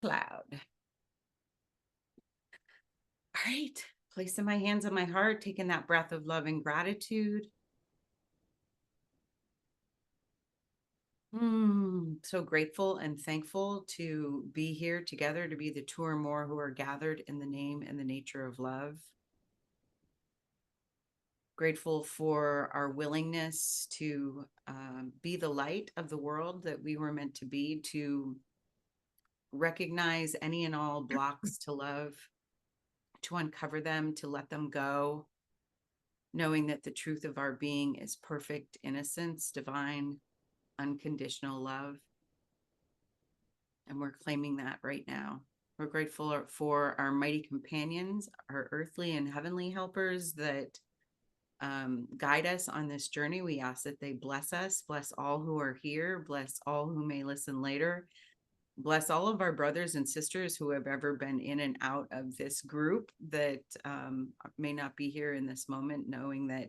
cloud. All right. Placing my hands on my heart, taking that breath of love and gratitude. So grateful and thankful to be here together, to be the two or more who are gathered in the name and the nature of love. Grateful for our willingness to be the light of the world that we were meant to be, to recognize any and all blocks to love, to uncover them, to let them go, knowing that the truth of our being is perfect innocence, divine, unconditional love. And we're claiming that right now. We're grateful for our mighty companions, our earthly and heavenly helpers that guide us on this journey. We ask that they bless us, bless all who are here, bless all who may listen later, bless all of our brothers and sisters who have ever been in and out of this group that may not be here in this moment, knowing that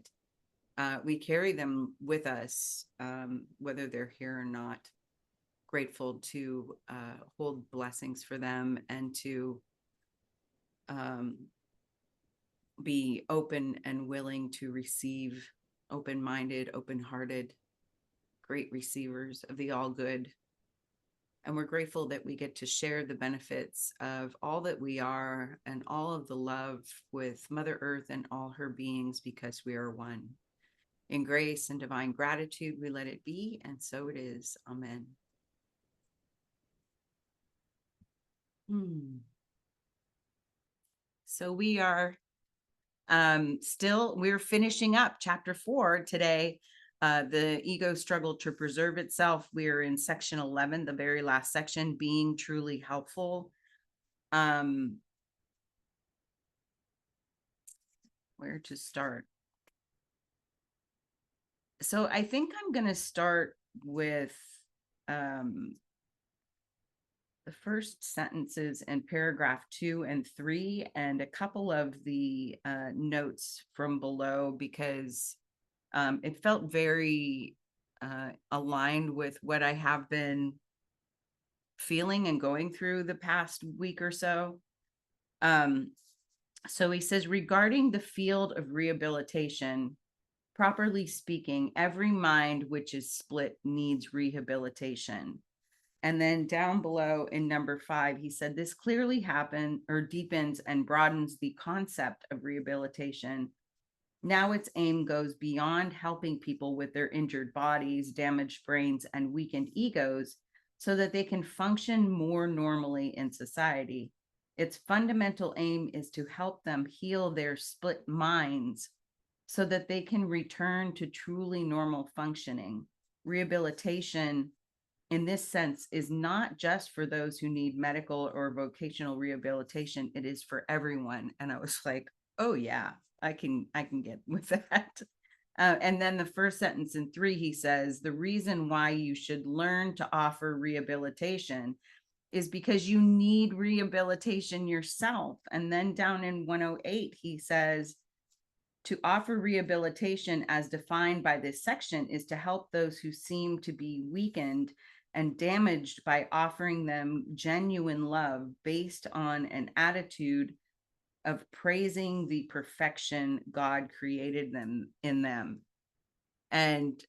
we carry them with us, whether they're here or not. Grateful to hold blessings for them and to be open and willing to receive, open-minded, open-hearted, great receivers of the all good. And we're grateful that we get to share the benefits of all that we are and all of the love with Mother Earth and all her beings, because we are one. In grace and divine gratitude, we let it be, and so it is. Amen. So we are we're finishing up chapter 4 today. The ego struggle to preserve itself. We're in section 11, the very last section, being truly helpful. Where to start? So I think I'm going to start with the first sentences in paragraph 2 and 3, and a couple of the notes from below, because it felt very aligned with what I have been feeling and going through the past week or so. So he says, regarding the field of rehabilitation, properly speaking, every mind which is split needs rehabilitation. And then down below in number 5, he said, this clearly deepens and broadens the concept of rehabilitation. Now its aim goes beyond helping people with their injured bodies, damaged brains, and weakened egos so that they can function more normally in society. Its fundamental aim is to help them heal their split minds so that they can return to truly normal functioning. Rehabilitation, in this sense, is not just for those who need medical or vocational rehabilitation. It is for everyone. And I was like, oh yeah, I can get with that. And then the first sentence in 3, he says, the reason why you should learn to offer rehabilitation is because you need rehabilitation yourself. And then down in 108, he says, to offer rehabilitation as defined by this section is to help those who seem to be weakened and damaged by offering them genuine love based on an attitude of praising the perfection God created them in them. And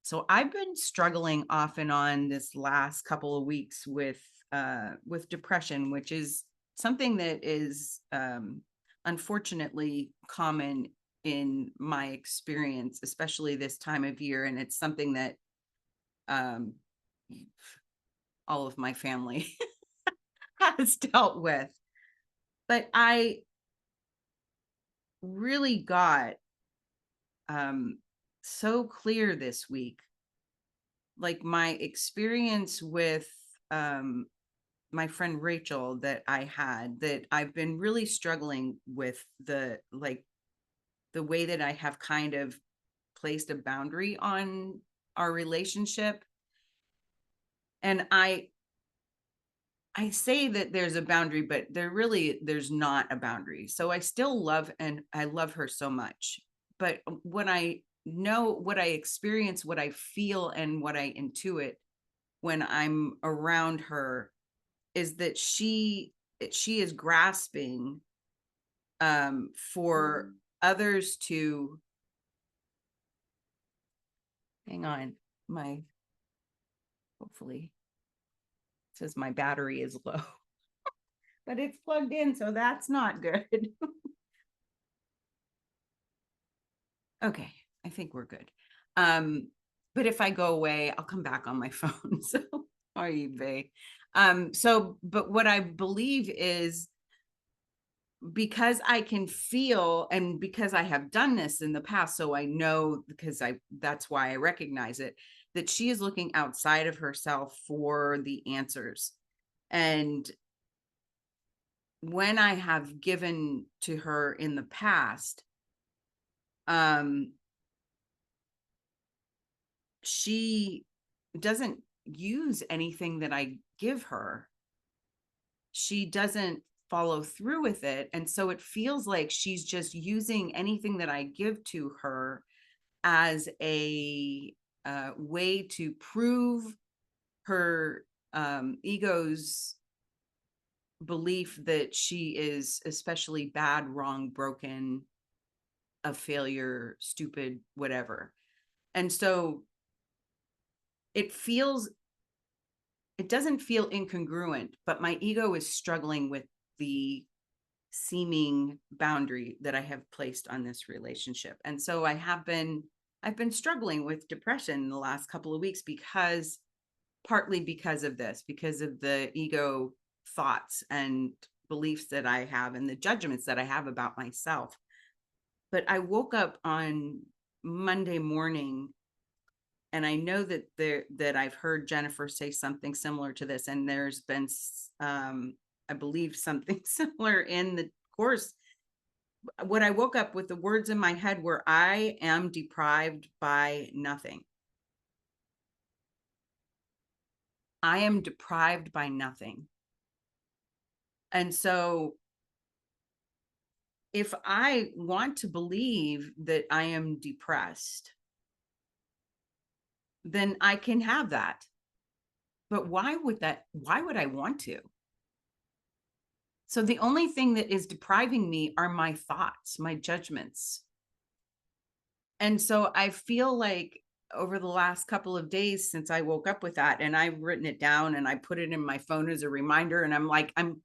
so I've been struggling off and on this last couple of weeks with depression, which is something that is unfortunately common in my experience, especially this time of year. And it's something that all of my family has dealt with. But I really got so clear this week, like my experience with my friend Rachel that I had, that I've been really struggling with the way that I have kind of placed a boundary on our relationship. And I say that there's a boundary, but there's not a boundary. So I still love, and I love her so much. But when I know what I experience, what I feel, and what I intuit when I'm around her is that she is grasping for others to, hang on, hopefully it says my battery is low, but it's plugged in, so that's not good. Okay, I think we're good. But if I go away, I'll come back on my phone. So, but what I believe is, because I can feel, and because I have done this in the past, so I know, because that's why I recognize it, that she is looking outside of herself for the answers. And when I have given to her in the past, she doesn't use anything that I give her. She doesn't follow through with it. And so it feels like she's just using anything that I give to her as a way to prove her ego's belief that she is especially bad, wrong, broken, a failure, stupid, whatever. And so it doesn't feel incongruent, but my ego is struggling with the seeming boundary that I have placed on this relationship. And so I've been struggling with depression in the last couple of weeks, partly because of this, because of the ego thoughts and beliefs that I have and the judgments that I have about myself. But I woke up on Monday morning, and I know that I've heard Jennifer say something similar to this, and there's been, I believe, something similar in the course. What I woke up with, the words in my head were, I am deprived by nothing. I am deprived by nothing. And so if I want to believe that I am depressed, then I can have that. But why would I want to? So the only thing that is depriving me are my thoughts, my judgments. And so I feel like over the last couple of days since I woke up with that, and I've written it down and I put it in my phone as a reminder, and I'm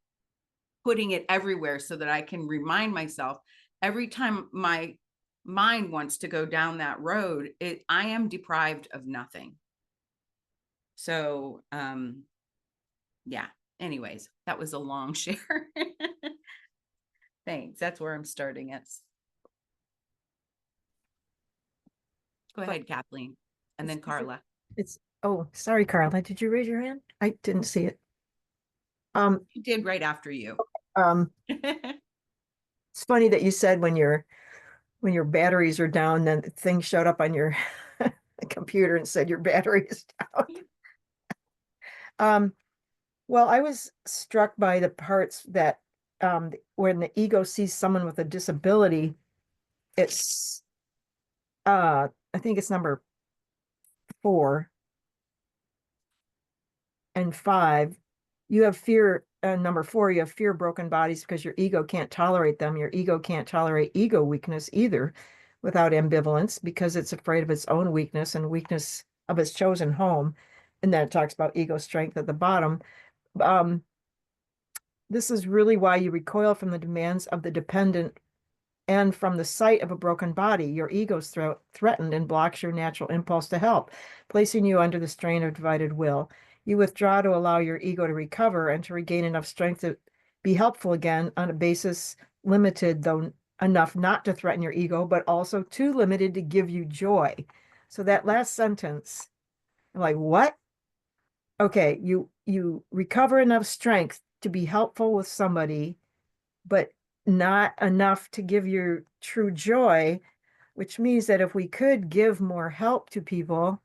putting it everywhere so that I can remind myself every time my mind wants to go down that road, I am deprived of nothing. So, yeah, anyways, that was a long share. Thanks. That's where I'm starting it. Go ahead, Kathleen. And then Carla. Oh, sorry, Carla. Did you raise your hand? I didn't see it. You did right after you. It's funny that you said when your batteries are down, then things showed up on your computer and said your battery is down. Well, I was struck by the parts that when the ego sees someone with a disability, it's I think it's number 4 and 5. You have fear, number 4, you have fear of broken bodies because your ego can't tolerate them. Your ego can't tolerate ego weakness either without ambivalence because it's afraid of its own weakness and weakness of its chosen home. And then it talks about ego strength at the bottom. This is really why you recoil from the demands of the dependent and from the sight of a broken body. Your ego's threatened and blocks your natural impulse to help, placing you under the strain of divided will. You withdraw to allow your ego to recover and to regain enough strength to be helpful again on a basis limited, though enough not to threaten your ego, but also too limited to give you joy. So that last sentence, I'm like, what? Okay, you recover enough strength to be helpful with somebody, but not enough to give you true joy, which means that if we could give more help to people,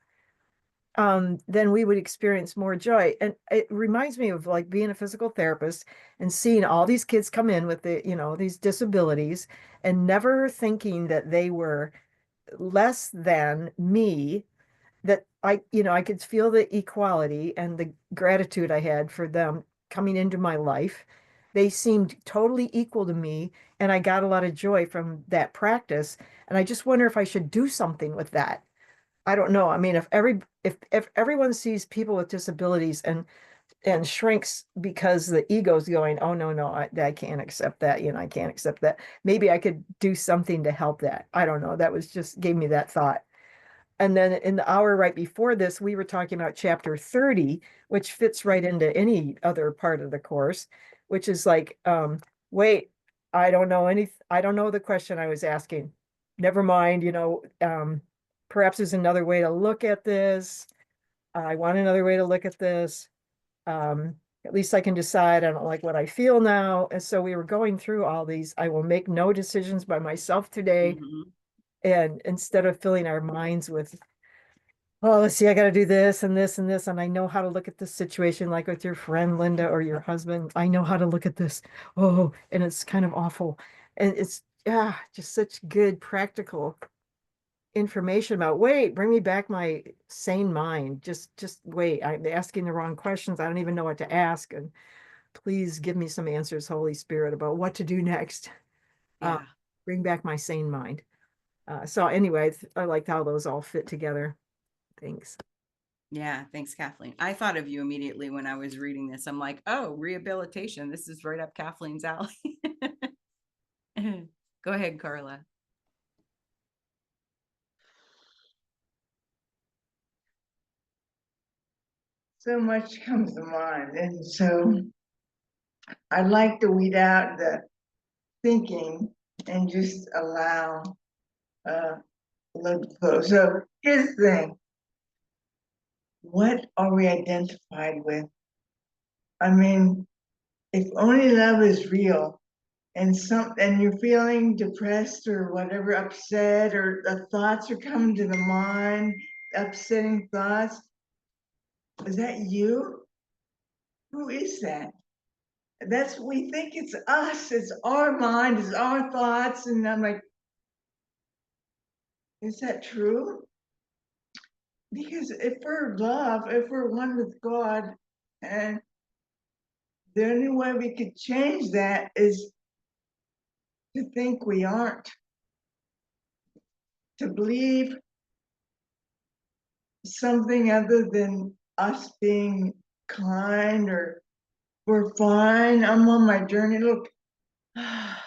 then we would experience more joy. And it reminds me of like being a physical therapist and seeing all these kids come in with these disabilities and never thinking that they were less than me, that I could feel the equality and the gratitude I had for them coming into my life. They seemed totally equal to me, and I got a lot of joy from that practice. And I just wonder if I should do something with that. I don't know. I mean, if everyone sees people with disabilities and shrinks because the ego's going, oh no, no, I can't accept that, I can't accept that. Maybe I could do something to help that. I don't know. That was just gave me that thought. And then in the hour right before this, we were talking about chapter 30, which fits right into any other part of the course, which is like, wait, I don't know the question I was asking. Never mind, perhaps there's another way to look at this. I want another way to look at this. Um, at least I can decide I don't like what I feel now. And so we were going through all these. I will make no decisions by myself today. Mhm. And instead of filling our minds with, oh, let's see, I got to do this and this and this. And I know how to look at this situation, like with your friend Linda or your husband. I know how to look at this. Oh, and it's kind of awful. And it's, yeah, just such good practical information about, wait, bring me back my sane mind. Just wait. I'm asking the wrong questions. I don't even know what to ask. And please give me some answers, Holy Spirit, about what to do next. Uh, Yeah. bring back my sane mind. So anyway, I liked how those all fit together. Thanks. Yeah. Thanks, Kathleen. I thought of you immediately when I was reading this. I'm like, oh, rehabilitation. This is right up Kathleen's alley. Go ahead, Carla. So much comes to mind. And so I like to weed out the thinking and just allow blood flow. So here's the thing. What are we identified with? I mean, if only love is real and you're feeling depressed or whatever, upset, or the thoughts are coming to the mind, upsetting thoughts, is that you? Who is that? We think it's us, it's our mind, it's our thoughts. And I'm like, is that true? Because if we're love, if we're one with God, and the only way we could change that is to think we aren't, to believe something other than us being kind or we're fine. I'm on my journey. Look, I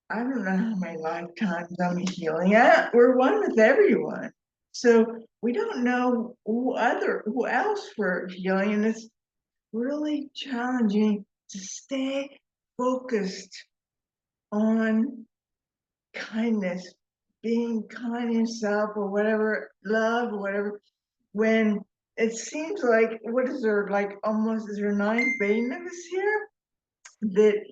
don't know how many lifetimes I'm healing. We're one with everyone. So we don't know who else we're healing. And it's really challenging to stay focused on kindness, being kind to yourself or whatever, love or whatever, when it seems like, what is there, like almost, is there 9 billion of us here? That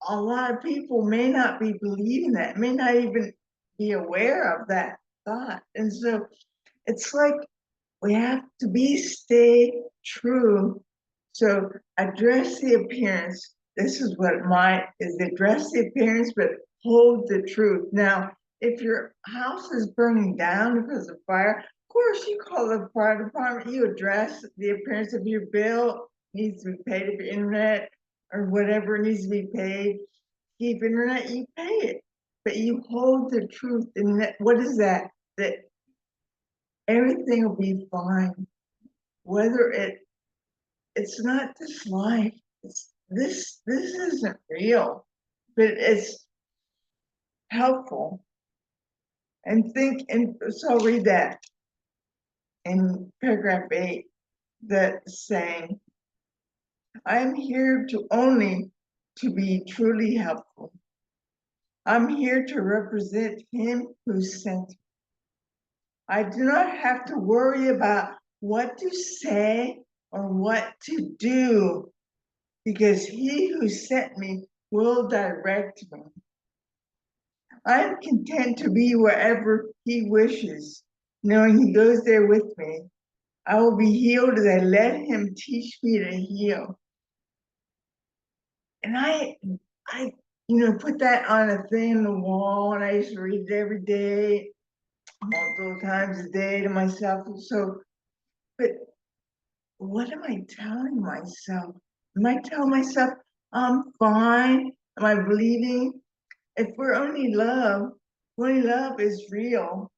a lot of people may not be believing that, may not even be aware of that thought. And so it's like we have to stay true. So address the appearance. This is what address the appearance, but hold the truth. Now, if your house is burning down because of fire, of course you call the fire department, you address the appearance of your bill needs to be paid, if your internet or whatever needs to be paid, keep internet, you pay it. But you hold the truth. And what is that? That everything will be fine. Whether it's not this life, it's this isn't real, but it's helpful. And so I'll read that in paragraph 8, that saying, I'm here to only to be truly helpful. I'm here to represent him who sent me. I do not have to worry about what to say or what to do, because he who sent me will direct me. I am content to be wherever he wishes, knowing he goes there with me. I will be healed as I let him teach me to heal. And I put that on a thing on the wall, and I used to read it every day. multiple times a day to myself. So, but what am I telling myself? Am I telling myself I'm fine? Am I believing? If we're only love is real,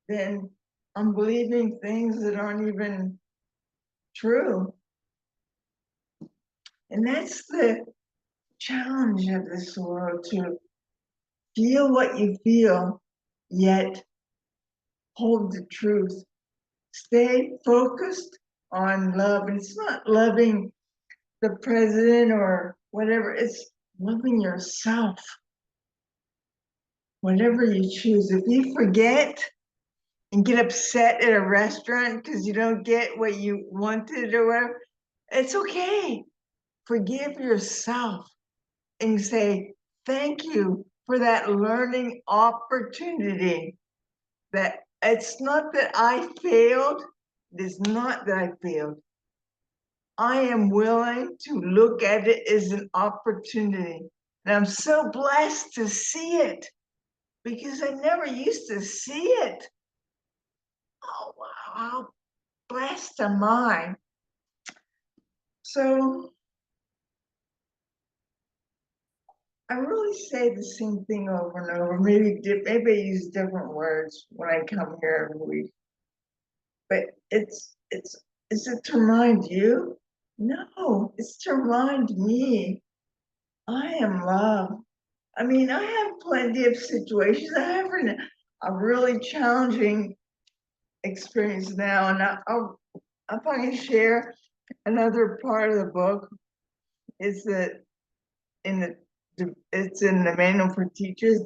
then I'm believing things that aren't even true. And that's the challenge of this world, to feel what you feel, yet hold the truth. Stay focused on love. And it's not loving the president or whatever, it's loving yourself. Whatever you choose. If you forget and get upset at a restaurant because you don't get what you wanted or whatever, it's okay. Forgive yourself and say, thank you for that learning opportunity. That it's not that I failed, it is not that I failed. I am willing to look at it as an opportunity. And I'm so blessed to see it because I never used to see it. Oh, wow, how blessed am I? So I really say the same thing over and over. Maybe I use different words when I come here every week. But is it to remind you? No, it's to remind me I am love. I mean, I have plenty of situations. I have a really challenging experience now, and I'll probably share another part of the book. Is that in it's in the manual for teachers.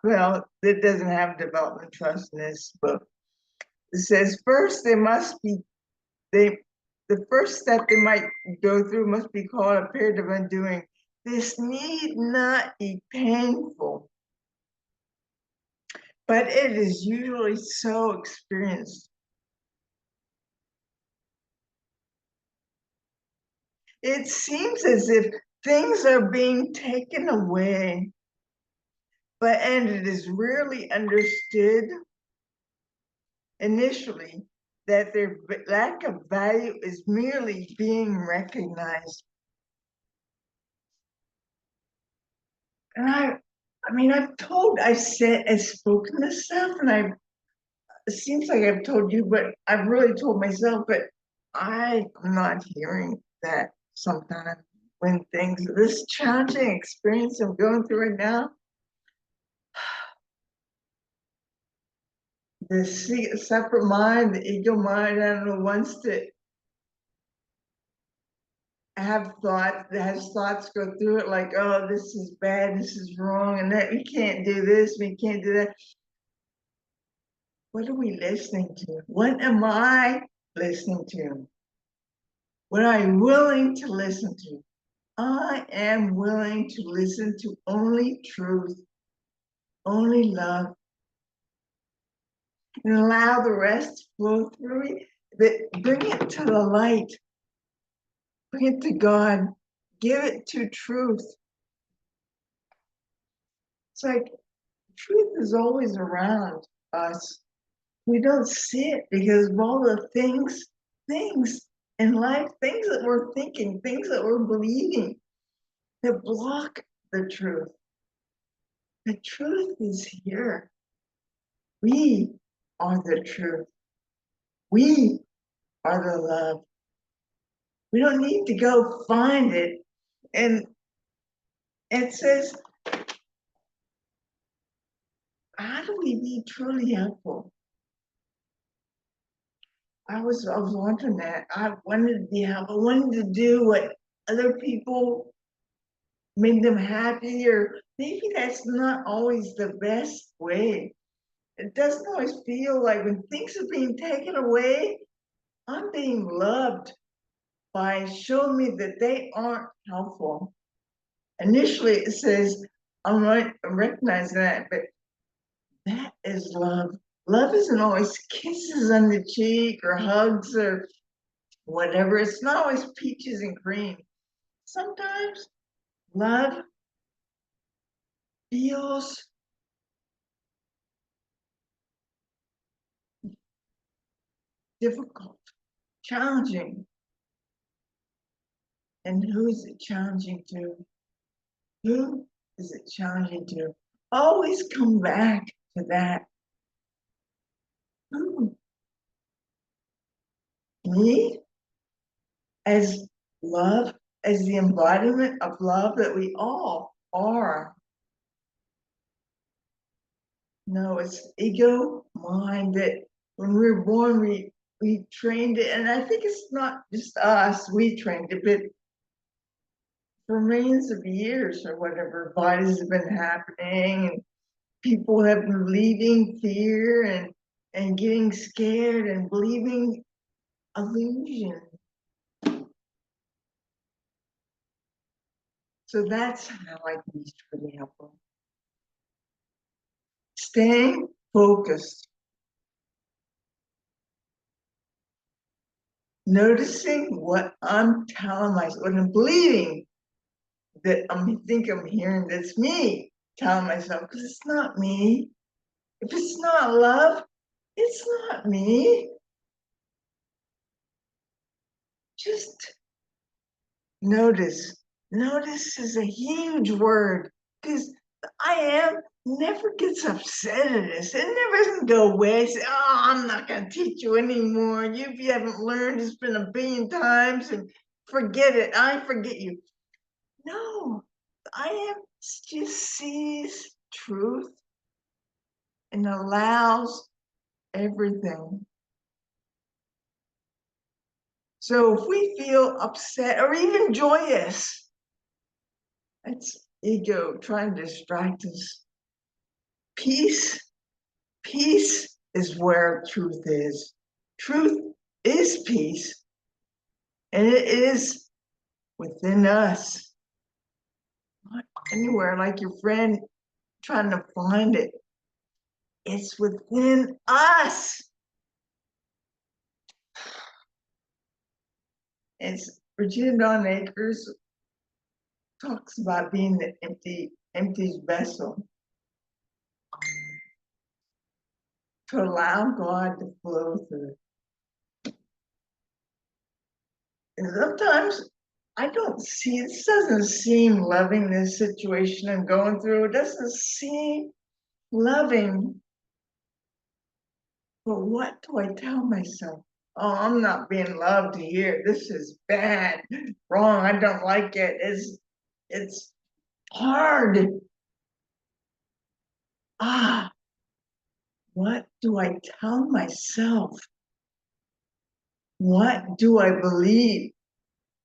Well, it doesn't have development trust in this book. It says first they the first step they might go through must be called a period of undoing. This need not be painful, but it is usually so experienced. It seems as if things are being taken away, and it is rarely understood initially that their lack of value is merely being recognized. And I've spoken this stuff, and it seems like I've told you, but I've really told myself, but I'm not hearing that sometimes when this challenging experience I'm going through right now, the separate mind, the ego mind, I don't know, wants to have thoughts, that has thoughts go through it like, oh, this is bad, this is wrong, and that we can't do this, we can't do that. What are we listening to? What am I listening to? What am I willing to listen to? I am willing to listen to only truth, only love, and allow the rest to flow through it. Bring it to the light, bring it to God, give it to truth. It's like truth is always around us. We don't see it because of all the things in life, things that we're thinking, things that we're believing that block the truth. The truth is here. We are the truth. We are the love. We don't need to go find it. And it says, how do we be truly helpful? I was wondering that. I wanted to be helpful. I wanted to do what other people made them happy, or maybe that's not always the best way. It doesn't always feel like when things are being taken away, I'm being loved by showing me that they aren't helpful. Initially, it says, I'm recognizing that, but that is love. Love isn't always kisses on the cheek or hugs or whatever. It's not always peaches and cream. Sometimes love feels difficult, challenging. And who is it challenging to? Who is it challenging to? Always come back to that. Who? Me? As love, as the embodiment of love that we all are. No, it's ego, mind that when we were born, we trained it. And I think it's not just us, we trained it, but for millions of years or whatever, bodies have been happening and people have been believing fear and getting scared and believing illusion. So that's how I can be really helpful. Staying focused. Noticing what I'm telling myself, what I'm believing that I think I'm hearing that's me telling myself, because it's not me. If it's not love, it's not me. Just notice. Notice is a huge word because I am never gets upset at this. It never doesn't go away. Say, oh, I'm not going to teach you anymore. If you haven't learned, it's been a billion times and forget it. I forget you. No, I am just sees truth and allows everything. So if we feel upset or even joyous, that's ego trying to distract us. Peace, peace is where truth is. Truth is peace, and it is within us. Not anywhere like your friend trying to find it. It's within us. It's Regina Dawn Akers talks about being the empty vessel. To allow God to flow through. And sometimes I don't see, this doesn't seem loving, this situation I'm going through. It doesn't seem loving. But what do I tell myself? Oh, I'm not being loved here. This is bad, wrong. I don't like it. It's hard. What do I tell myself? What do I believe?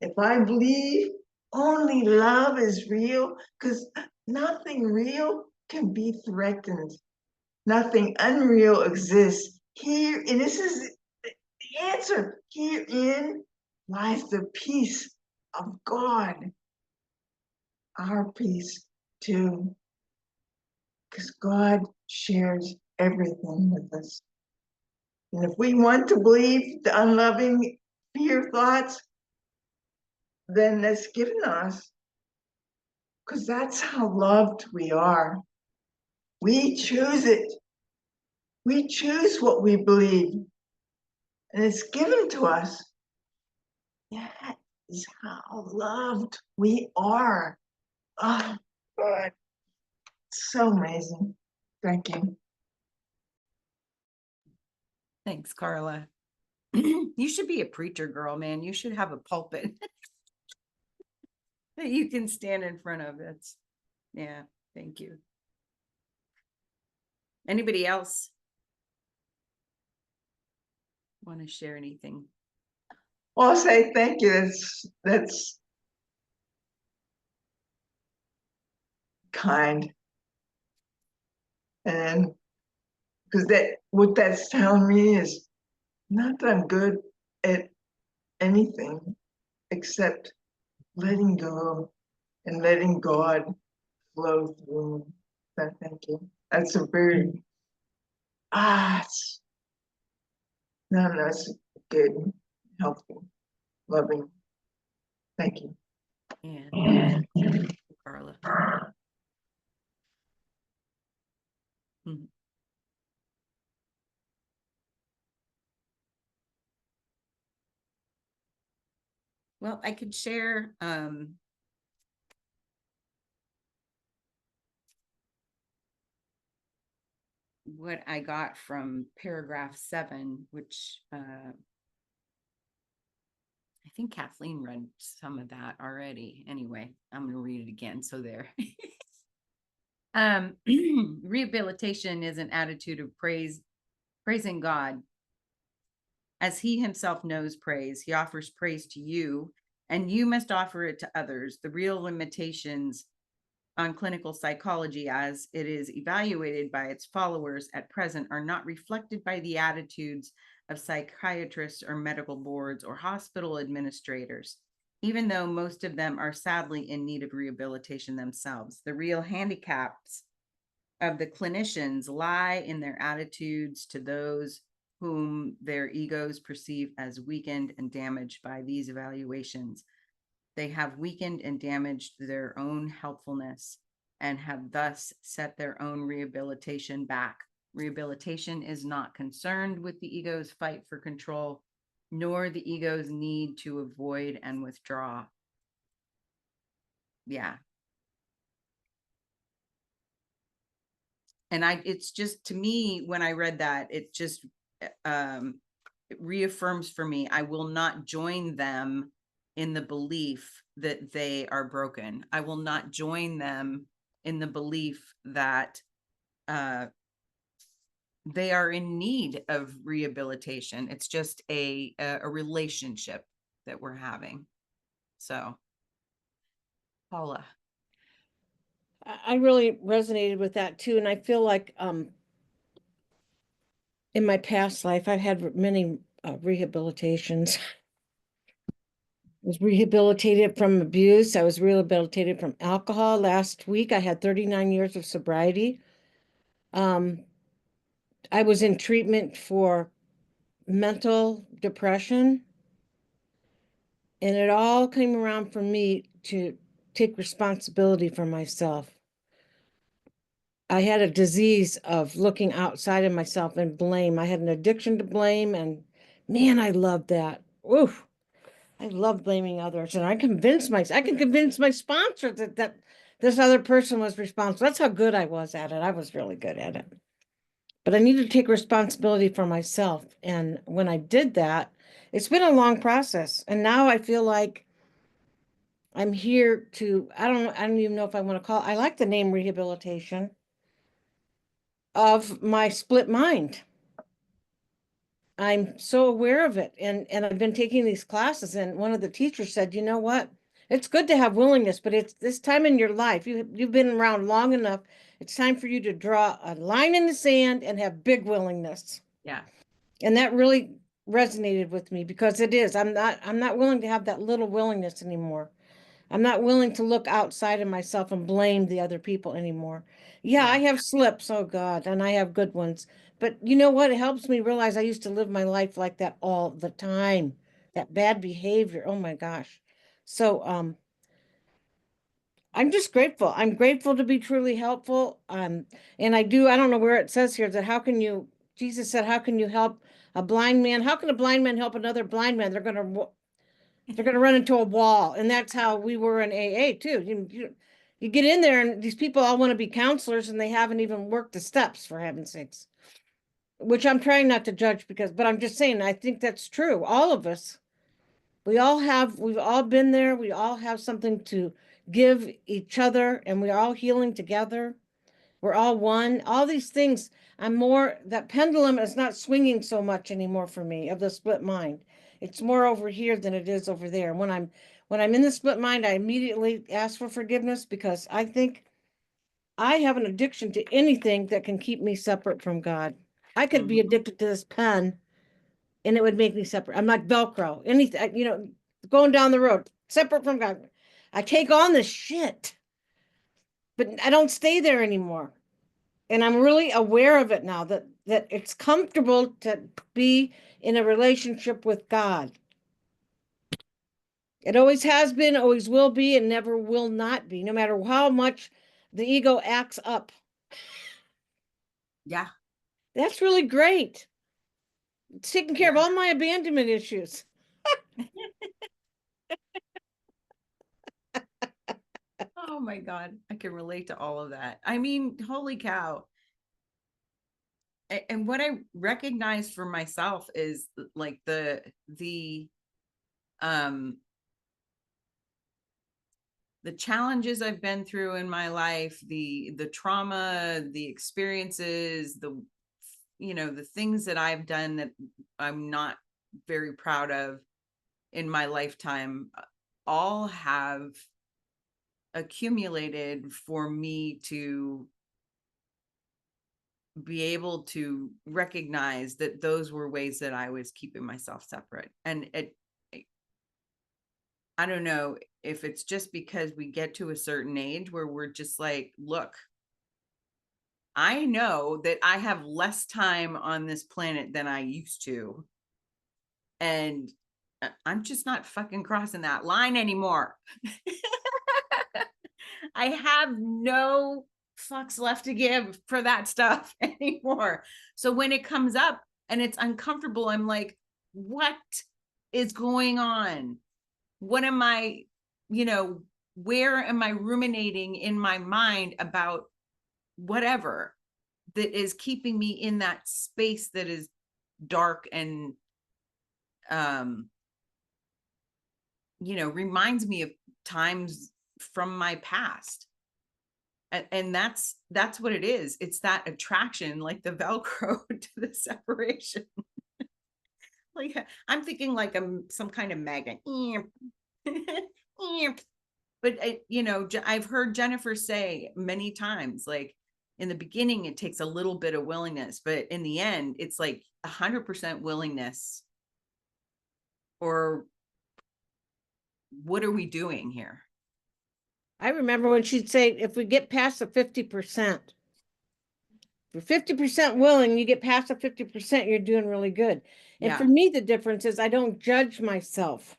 If I believe only love is real, because nothing real can be threatened. Nothing unreal exists. Here, and this is the answer. Herein lies the peace of God. Our peace too. Because God shares everything with us. And if we want to believe the unloving fear thoughts, then that's given us. Because that's how loved we are. We choose it. We choose what we believe. And it's given to us. That is how loved we are. Oh, God. So amazing. Thank you. Thanks, Carla. You should be a preacher girl, man. You should have a pulpit that you can stand in front of. Yeah, thank you. Anybody else want to share anything? Well, I'll say thank you. That's kind. And because what that's telling me is not that I'm good at anything except letting go and letting God flow through. So thank you. That's a very that's good, helpful, loving. Thank you. Yeah, Carla. Mhm. Well, I could share what I got from paragraph 7, which I think Kathleen read some of that already. Anyway, I'm going to read it again. So there. Rehabilitation is an attitude of praising God. As he himself knows praise, he offers praise to you, and you must offer it to others. The real limitations on clinical psychology as it is evaluated by its followers at present are not reflected by the attitudes of psychiatrists or medical boards or hospital administrators, even though most of them are sadly in need of rehabilitation themselves. The real handicaps of the clinicians lie in their attitudes to those whom their egos perceive as weakened and damaged by these evaluations. They have weakened and damaged their own helpfulness and have thus set their own rehabilitation back. Rehabilitation is not concerned with the ego's fight for control, nor the ego's need to avoid and withdraw. Yeah. And it's just, to me, when I read that, it just it reaffirms for me, I will not join them in the belief that they are broken. I will not join them in the belief that they are in need of rehabilitation. It's just a relationship that we're having. So, Paula. I really resonated with that too. And I feel like in my past life, I've had many rehabilitations. I was rehabilitated from abuse. I was rehabilitated from alcohol. Last week, I had 39 years of sobriety. I was in treatment for mental depression. And it all came around for me to take responsibility for myself. I had a disease of looking outside of myself and blame. I had an addiction to blame, and man, I loved that. Oof. I love blaming others. And I can convince my sponsor that this other person was responsible. That's how good I was at it. I was really good at it. But I needed to take responsibility for myself. And when I did that, it's been a long process. And now I feel like I'm here to, I don't even know if I want to call it, I like the name rehabilitation of my split mind. I'm so aware of it. And I've been taking these classes, and one of the teachers said, you know what? It's good to have willingness, but it's this time in your life. You've been around long enough. It's time for you to draw a line in the sand and have big willingness. Yeah. And that really resonated with me, because it is. I'm not willing to have that little willingness anymore. I'm not willing to look outside of myself and blame the other people anymore. Yeah, I have slips, oh God, and I have good ones. But you know what? It helps me realize I used to live my life like that all the time. That bad behavior. Oh my gosh. So I'm just grateful. I'm grateful to be truly helpful. And I don't know where it says here that Jesus said, how can you help a blind man? How can a blind man help another blind man? They're gonna run into a wall. And that's how we were in AA too. You get in there and these people all want to be counselors, and they haven't even worked the steps, for heaven's sakes. Which I'm trying not to judge, but I'm just saying, I think that's true. All of us, we've all been there. We all have something to give each other, and we're all healing together. We're all one. All these things, that pendulum is not swinging so much anymore for me, of the split mind. It's more over here than it is over there. When I'm in the split mind, I immediately ask for forgiveness, because I think I have an addiction to anything that can keep me separate from God. I could be addicted to this pen and it would make me separate. I'm like Velcro, anything, going down the road, separate from God. I take on this shit, but I don't stay there anymore. And I'm really aware of it now, that it's comfortable to be in a relationship with God. It always has been, always will be, and never will not be, no matter how much the ego acts up. Yeah. That's really great. It's taking care of all my abandonment issues. Oh my God, I can relate to all of that. I mean, holy cow. And what I recognize for myself is like um the challenges I've been through in my life, the trauma, the experiences, the things that I've done that I'm not very proud of in my lifetime, all have accumulated for me to be able to recognize that those were ways that I was keeping myself separate. And I don't know if it's just because we get to a certain age where we're just like, look, I know that I have less time on this planet than I used to. And I'm just not fucking crossing that line anymore. I have no fucks left to give for that stuff anymore. So when it comes up and it's uncomfortable, I'm like, what is going on? What am I, where am I ruminating in my mind about whatever that is keeping me in that space that is dark and reminds me of times from my past. And that's what it is. It's that attraction, like the Velcro to the separation. Like I'm thinking like I'm some kind of magnet. But I've heard Jennifer say many times, like in the beginning, it takes a little bit of willingness, but in the end, it's like 100% willingness. Or what are we doing here? I remember when she'd say, if we get past the 50%, if you're 50% willing, you get past the 50%, you're doing really good. And Yeah. for me, the difference is I don't judge myself.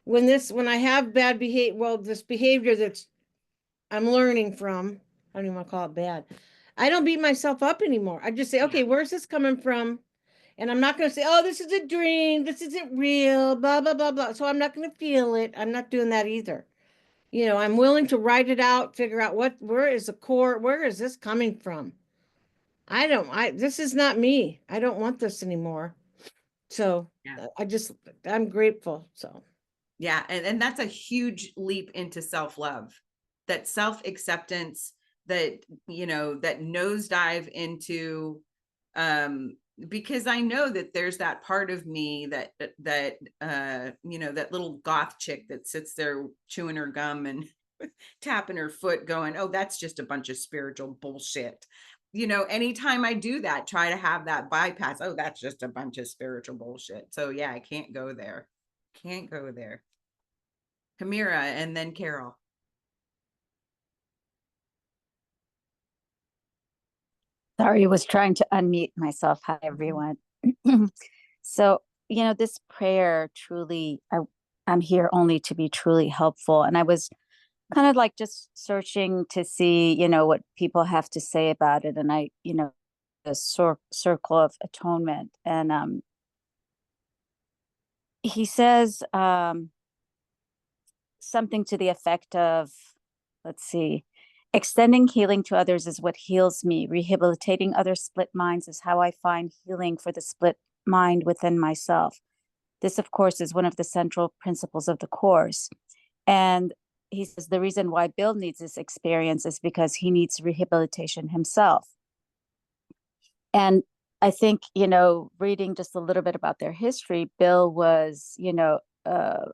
When I have bad behavior, well, this behavior I'm learning from, I don't even want to call it bad. I don't beat myself up anymore. I just say, okay, where's this coming from? And I'm not going to say, oh, this is a dream. This isn't real, blah, blah, blah, blah. So I'm not going to feel it. I'm not doing that either. I'm willing to write it out, figure out where is the core, where is this coming from? This is not me. I don't want this anymore. So Yeah. I'm grateful. So. Yeah. And that's a huge leap into self-love, that self-acceptance, that, that nosedive into, because I know that there's that part of me that little goth chick that sits there chewing her gum and tapping her foot going, oh, that's just a bunch of spiritual bullshit. Anytime I do that, try to have that bypass. Oh, that's just a bunch of spiritual bullshit. So yeah, I can't go there. Can't go there. Kamira and then Carol. Sorry, I was trying to unmute myself. Hi, everyone. So, this prayer truly, I'm here only to be truly helpful. And I was kind of like just searching to see, what people have to say about it. And the circle of atonement. And he says something to the effect of, let's see, extending healing to others is what heals me. Rehabilitating other split minds is how I find healing for the split mind within myself. This, of course, is one of the central principles of the Course. And he says the reason why Bill needs this experience is because he needs rehabilitation himself. And I think, reading just a little bit about their history, Bill was,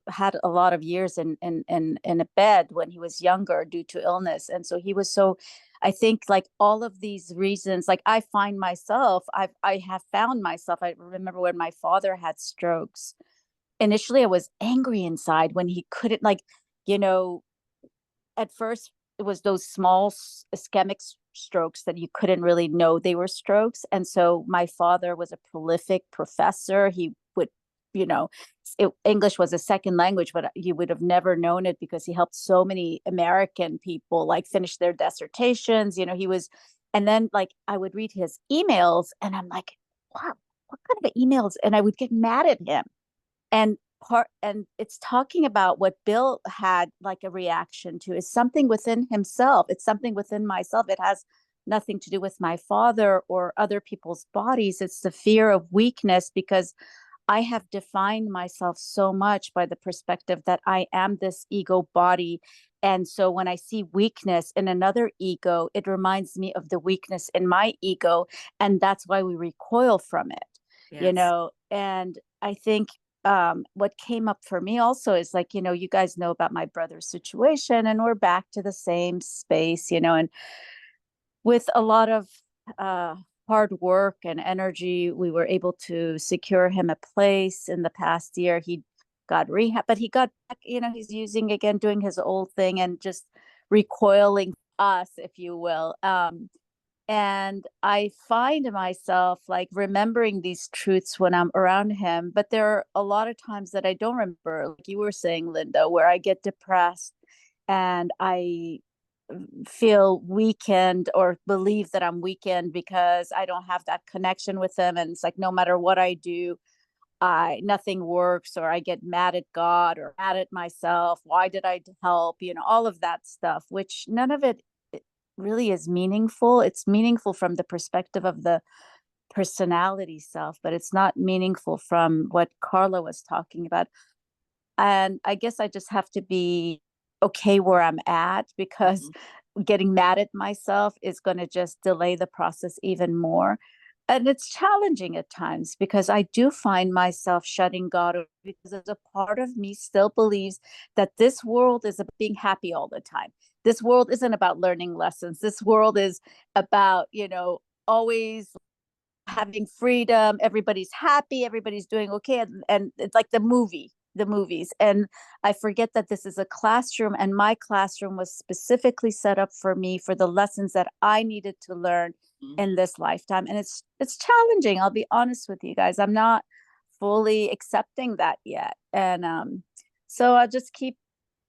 had a lot of years in a bed when he was younger due to illness. And so he was I think like all of these reasons, like I find myself, I have found myself, I remember when my father had strokes, initially I was angry inside when he couldn't at first it was those small ischemic strokes that you couldn't really know they were strokes. And so my father was a prolific professor. He would, English was a second language, but you would have never known it because he helped so many American people like finish their dissertations. He was, and then like I would read his emails and I'm like, wow, what kind of emails? And I would get mad at him. And and it's talking about what Bill had like a reaction to is something within himself. It's something within myself. It has nothing to do with my father or other people's bodies. It's the fear of weakness, because I have defined myself so much by the perspective that I am this ego body. And so when I see weakness in another ego, it reminds me of the weakness in my ego. And that's why we recoil from it, you Yes. know? And I think what came up for me also is like, you guys know about my brother's situation, and we're back to the same space, and with a lot of hard work and energy, we were able to secure him a place in the past year. He got rehab, but he got back, he's using again, doing his old thing and just recoiling us, if you will. And I find myself like remembering these truths when I'm around him, but there are a lot of times that I don't remember, like you were saying, Linda, where I get depressed and I feel weakened or believe that I'm weakened because I don't have that connection with him. And it's like, no matter what I do, nothing works, or I get mad at God or mad at myself. Why did I help? All of that stuff, which none of it really is meaningful. It's meaningful from the perspective of the personality self, but it's not meaningful from what Carla was talking about. And I guess I just have to be okay where I'm at, because getting mad at myself is going to just delay the process even more. And it's challenging at times, because I do find myself shutting God off, because there's a part of me still believes that this world is about being happy all the time. This world isn't about learning lessons. This world is about, always having freedom. Everybody's happy. Everybody's doing okay. And it's like the movies. And I forget that this is a classroom, and my classroom was specifically set up for me for the lessons that I needed to learn in this lifetime. And it's challenging. I'll be honest with you guys. I'm not fully accepting that yet. And so I'll just keep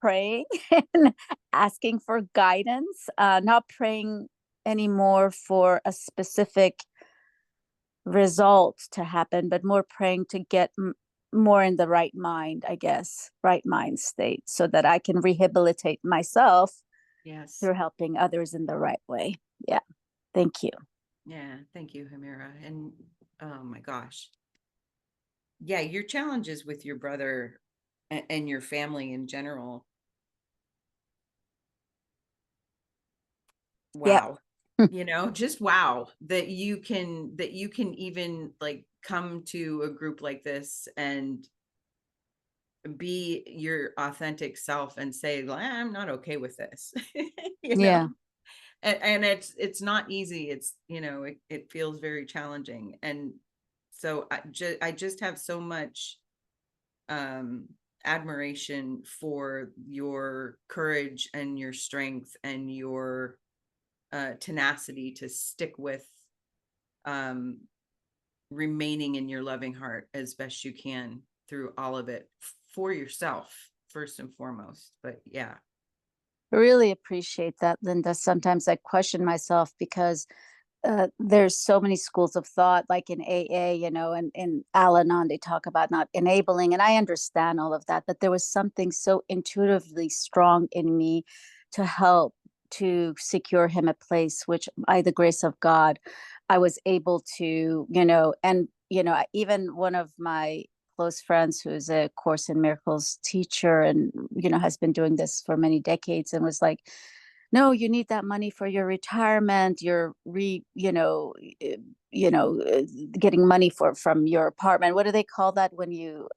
praying and asking for guidance, not praying anymore for a specific result to happen, but more praying to get more in the right mind, I guess, right mind state, so that I can rehabilitate myself Yes. through helping others in the right way. Yeah. Thank you. Yeah. Thank you, Hamira. And oh my gosh. Yeah. Your challenges with your brother and your family in general. Wow. Just wow that you can even like come to a group like this and be your authentic self and say, well, I'm not okay with this. Yeah. And it's not easy. It's, it feels very challenging. And so I just have so much admiration for your courage and your strength and your tenacity to stick with remaining in your loving heart as best you can through all of it for yourself, first and foremost. But yeah. I really appreciate that, Linda. Sometimes I question myself, because there's so many schools of thought, like in AA, and in Al-Anon, they talk about not enabling. And I understand all of that, but there was something so intuitively strong in me to help to secure him a place, which by the grace of God, I was able to, and, even one of my close friends who's a Course in Miracles teacher and, has been doing this for many decades, and was like, no, you need that money for your retirement. You're getting money from your apartment. What do they call that when you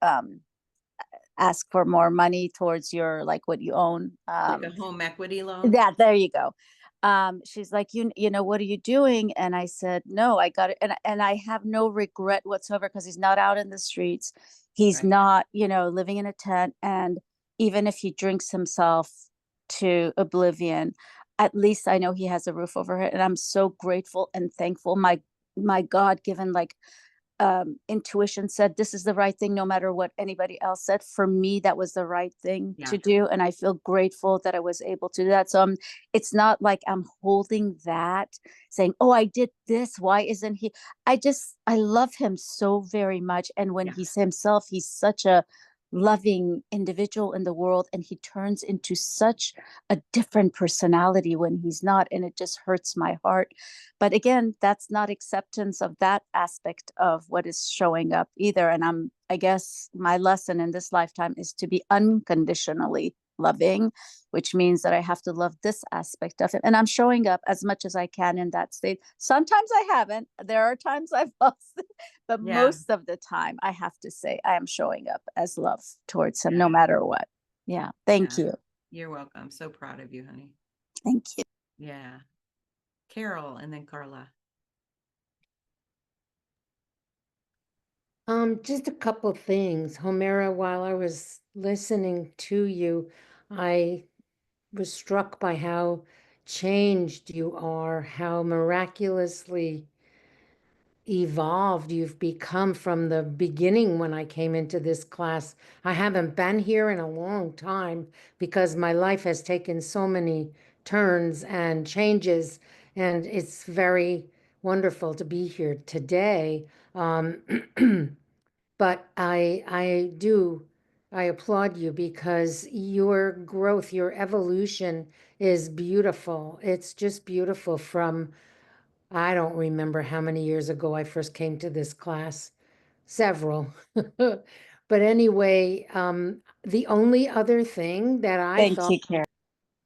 ask for more money towards your, like, what you own? Like a home equity loan. Yeah, there you go. She's like, what are you doing? And I said, no, I got it. And I have no regret whatsoever, because he's not out in the streets. He's Right. not, living in a tent. And even if he drinks himself to oblivion, at least I know he has a roof over it. And I'm so grateful and thankful. My God given, like, intuition said this is the right thing, no matter what anybody else said. For me, that was the right thing Yeah. to do, and I feel grateful that I was able to do that. So it's not like I'm holding that, saying, oh, I did this, why isn't he? I love him so very much, and when Yeah. he's himself, he's such a loving individual in the world, and he turns into such a different personality when he's not, and it just hurts my heart. But again, that's not acceptance of that aspect of what is showing up either. And I guess my lesson in this lifetime is to be unconditionally loving, which means that I have to love this aspect of it. And I'm showing up as much as I can in that state. Sometimes I haven't. There are times I've lost it, but Yeah. most of the time I have to say I am showing up as love towards him, no Yeah. matter what. Yeah. Thank Yeah. you. You're welcome. So proud of you, honey. Thank you. Yeah. Carol and then Carla. Just a couple things. Homera, while I was listening to you, I was struck by how changed you are, how miraculously evolved you've become from the beginning when I came into this class. I haven't been here in a long time because my life has taken so many turns and changes, and it's very wonderful to be here today. But I applaud you because your growth, your evolution is beautiful. It's just beautiful from, I don't remember how many years ago I first came to this class, several. But anyway, the only other thing that I Thank thought, you, Karen.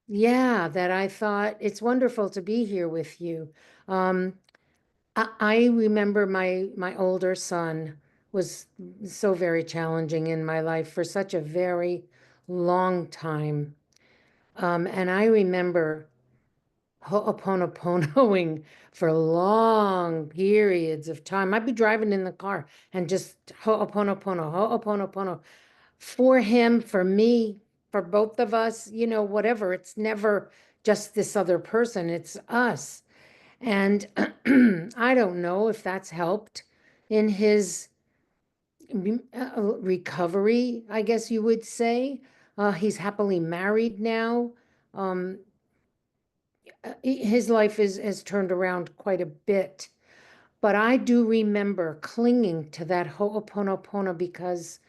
yeah, that I thought it's wonderful to be here with you. I remember my older son was so very challenging in my life for such a very long time. And I remember ho'oponoponoing for long periods of time. I'd be driving in the car and just ho'oponopono for him, for me, for both of us, whatever. It's never just this other person, it's us. And I don't know if that's helped in his recovery, I guess you would say. He's happily married now. Um, his life has turned around quite a bit. But I do remember clinging to that ho'oponopono because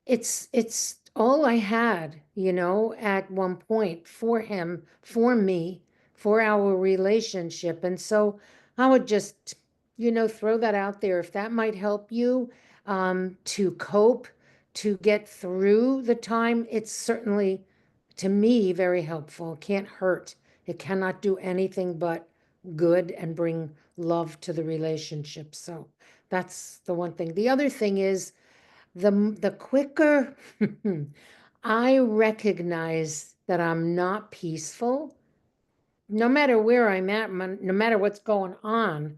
it's all I had, at one point for him, for me, for our relationship. And so I would just, throw that out there. If that might help you to cope, to get through the time, it's certainly, to me, very helpful. It can't hurt. It cannot do anything but good and bring love to the relationship. So that's the one thing. The other thing is, the quicker I recognize that I'm not peaceful, no matter where I'm at, no matter what's going on,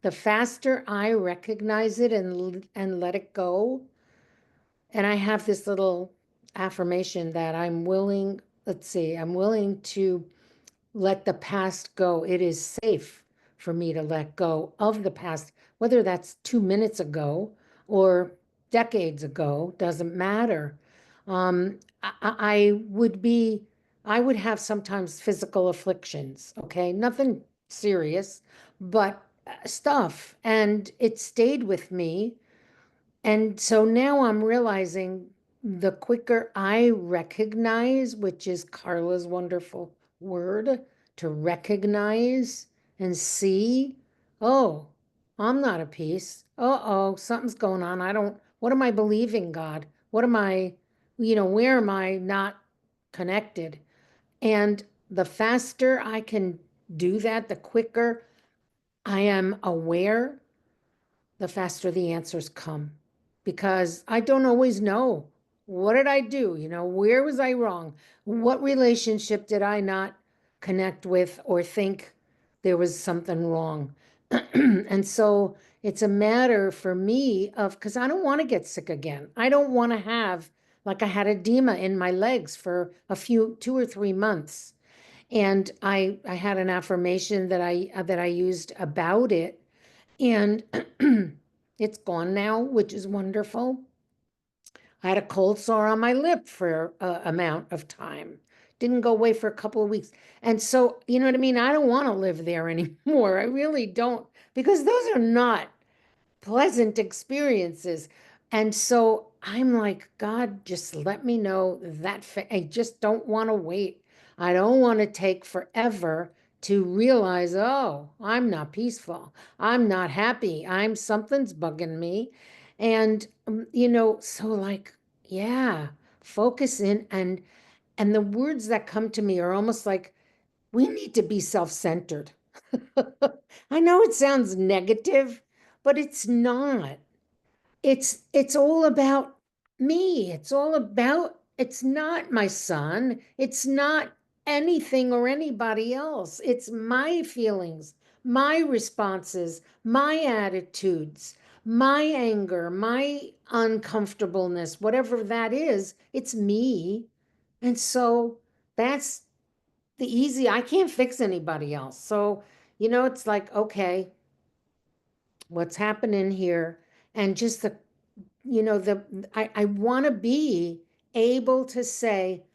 the faster I recognize it and let it go. And I have this little affirmation that I'm willing to let the past go. It is safe for me to let go of the past, whether that's 2 minutes ago or decades ago, doesn't matter. I would have sometimes physical afflictions, okay? Nothing serious, but stuff. And it stayed with me. And so now I'm realizing the quicker I recognize, which is Carla's wonderful word, to recognize and see, oh, I'm not at peace. Uh-oh, something's going on. What am I believing, God? What am I, where am I not connected? And the faster I can do that, the quicker I am aware, the faster the answers come. Because I don't always know. What did I do? Where was I wrong? What relationship did I not connect with or think there was something wrong? And so it's a matter for me of, because I don't want to get sick again. I don't want to have, like I had edema in my legs for 2 or 3 months. And I had an affirmation that I used about it, and it's gone now, which is wonderful. I had a cold sore on my lip for an amount of time. Didn't go away for a couple of weeks. And so, you know what I mean? I don't want to live there anymore. I really don't, because those are not pleasant experiences. And so I'm like, God, just let me know that I just don't want to wait. I don't want to take forever to realize, oh, I'm not peaceful. I'm not happy. Something's bugging me. And, so like, yeah, focus in and the words that come to me are almost like, we need to be self-centered. I know it sounds negative, but it's not. It's all about me. It's not my son. It's not anything or anybody else. It's my feelings, my responses, my attitudes, my anger, my uncomfortableness, whatever that is, it's me. And so that's I can't fix anybody else. So, it's like, okay, what's happening here? And just I want to be able to say,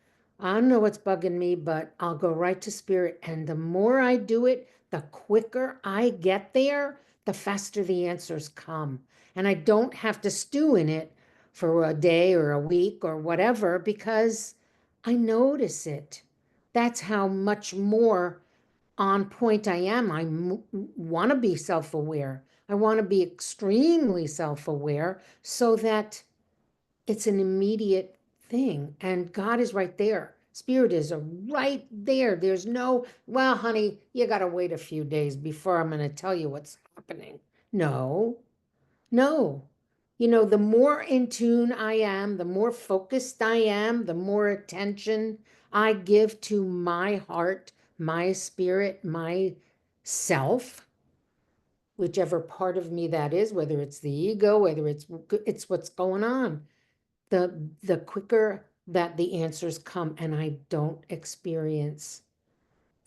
I don't know what's bugging me, but I'll go right to spirit. And the more I do it, the quicker I get there, the faster the answers come. And I don't have to stew in it for a day or a week or whatever, because I notice it. That's how much more on point I am. I want to be self-aware. I want to be extremely self-aware so that it's an immediate thing. And God is right there. Spirit is right there. There's no, well, honey, you got to wait a few days before I'm going to tell you what's happening. No, no. The more in tune I am, the more focused I am, the more attention I give to my heart, my spirit, my self, whichever part of me that is, whether it's the ego, whether it's what's going on, the quicker that the answers come, and I don't experience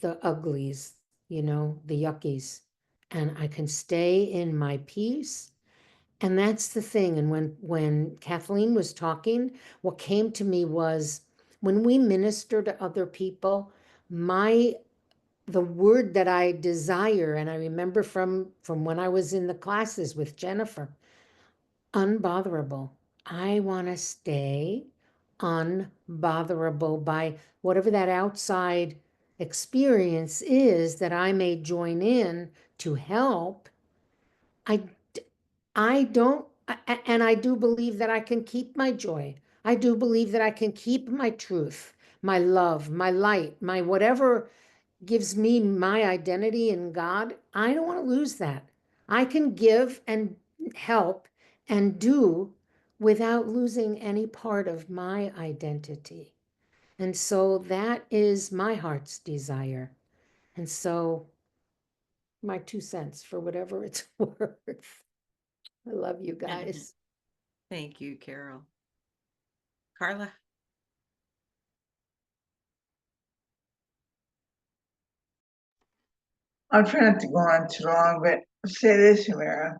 the uglies, the yuckies, and I can stay in my peace. And that's the thing. And when Kathleen was talking, what came to me was, when we minister to other people, the word that I desire, and I remember from when I was in the classes with Jennifer, unbotherable. I want to stay unbotherable by whatever that outside experience is that I may join in to help. I I don't, and I do believe that I can keep my joy. I do believe that I can keep my truth, my love, my light, my whatever gives me my identity in God. I don't want to lose that. I can give and help and do without losing any part of my identity. And so that is my heart's desire. And so my 2 cents for whatever it's worth. I love you guys. Thank you, Carol. Carla? I'll try not to go on too long, but I'll say this, Mara.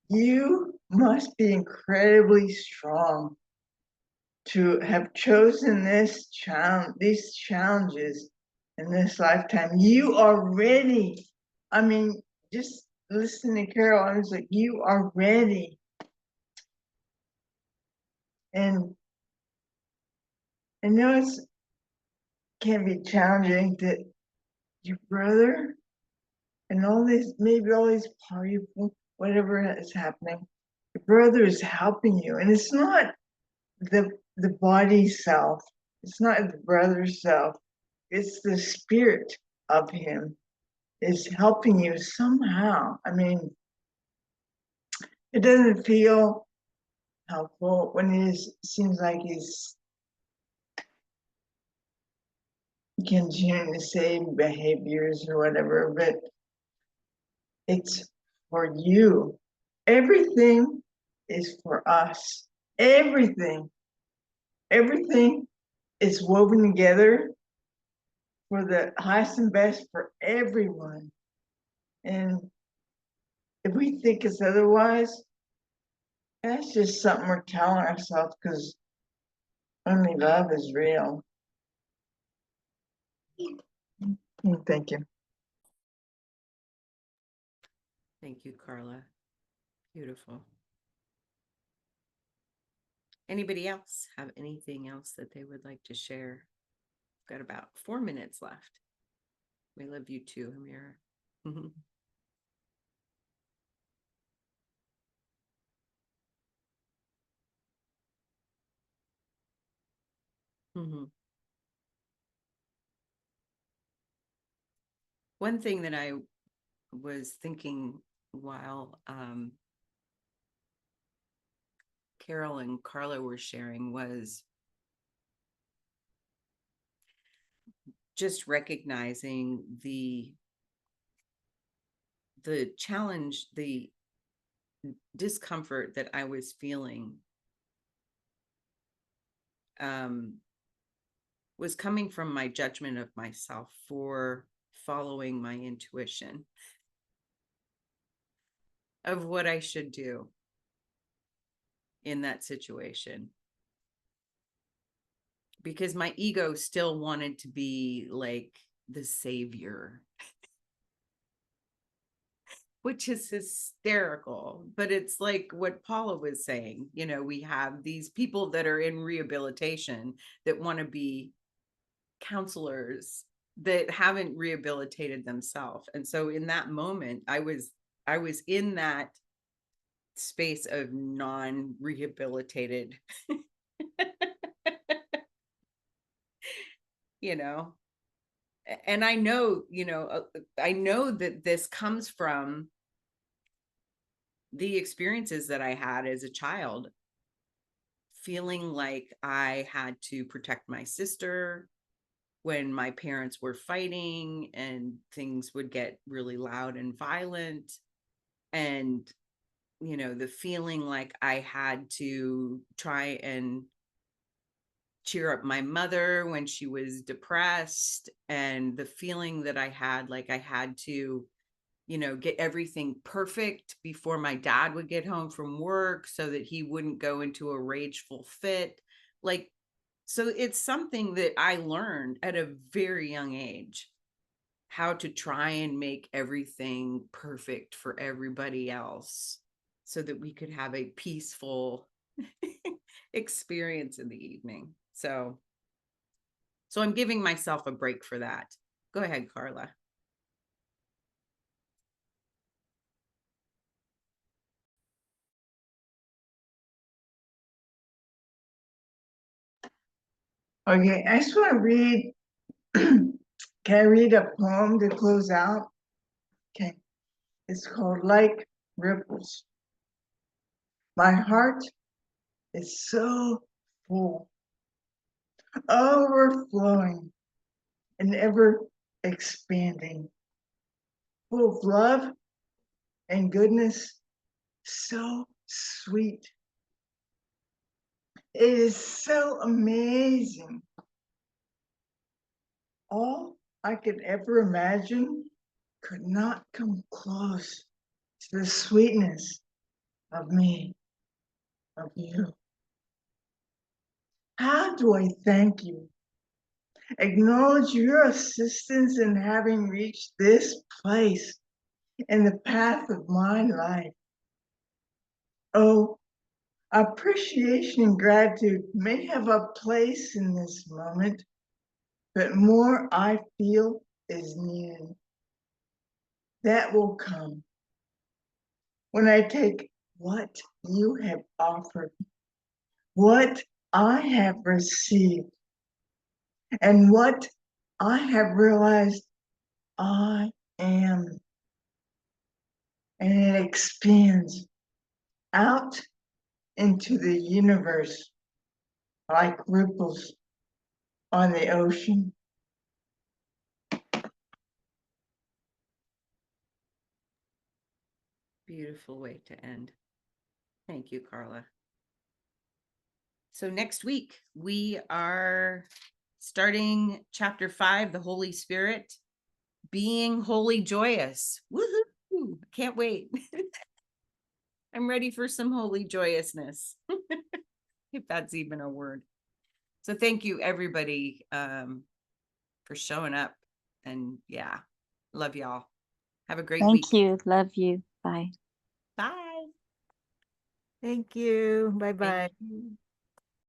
You must be incredibly strong to have chosen these challenges in this lifetime. You are ready. I mean, just listen to Carol. I was like, you are ready. And I know it can be challenging that your brother and maybe all these party, whatever is happening, your brother is helping you. And it's not the body self. It's not the brother self. It's the spirit of him is helping you somehow. I mean, it doesn't feel helpful when it seems like he's continuing the same behaviors or whatever, but it's for you. Everything is for us. Everything is woven together for the highest and best for everyone. And if we think it's otherwise, that's just something we're telling ourselves, because only love is real. Thank you. Thank you, Carla. Beautiful. Anybody else have anything else that they would like to share? Got about 4 minutes left. We love you too, Amira. One thing that I was thinking while Carol and Carla were sharing was just recognizing the challenge, the discomfort that I was feeling was coming from my judgment of myself for following my intuition of what I should do in that situation. Because my ego still wanted to be like the savior, which is hysterical. But it's like what Paula was saying, you know, we have these people that are in rehabilitation that want to be counselors that haven't rehabilitated themselves. And so in that moment, I was in that space of non-rehabilitated, you know. And I know, you know, I know that this comes from the experiences that I had as a child, feeling like I had to protect my sister when my parents were fighting and things would get really loud and violent. And, you know, the feeling like I had to try and cheer up my mother when she was depressed, and the feeling that I had like I had to, you know, get everything perfect before my dad would get home from work so that he wouldn't go into a rageful fit. Like, so it's something that I learned at a very young age, how to try and make everything perfect for everybody else so that we could have a peaceful experience in the evening. So I'm giving myself a break for that. Go ahead, Carla. Okay, I just want to read. Can I read a poem to close out? Okay, it's called Like Ripples. My heart is so full, overflowing, and ever expanding, full of love and goodness, so sweet. It is so amazing. All I could ever imagine could not come close to the sweetness of me, of you. How do I thank you? Acknowledge your assistance in having reached this place in the path of my life. Oh, appreciation and gratitude may have a place in this moment, but more I feel is needed. That will come when I take what you have offered, what I have received, and what I have realized I am. And it expands out into the universe like ripples on the ocean. Beautiful way to end. Thank you, Carla. So next week we are starting chapter 5, the Holy Spirit, being wholly joyous. Woohoo! Can't wait. I'm ready for some holy joyousness, if that's even a word. So thank you, everybody, for showing up. And yeah, love y'all. Have a great week. Thank you. Love you. Bye. Bye. Thank you. Bye-bye. Thank you.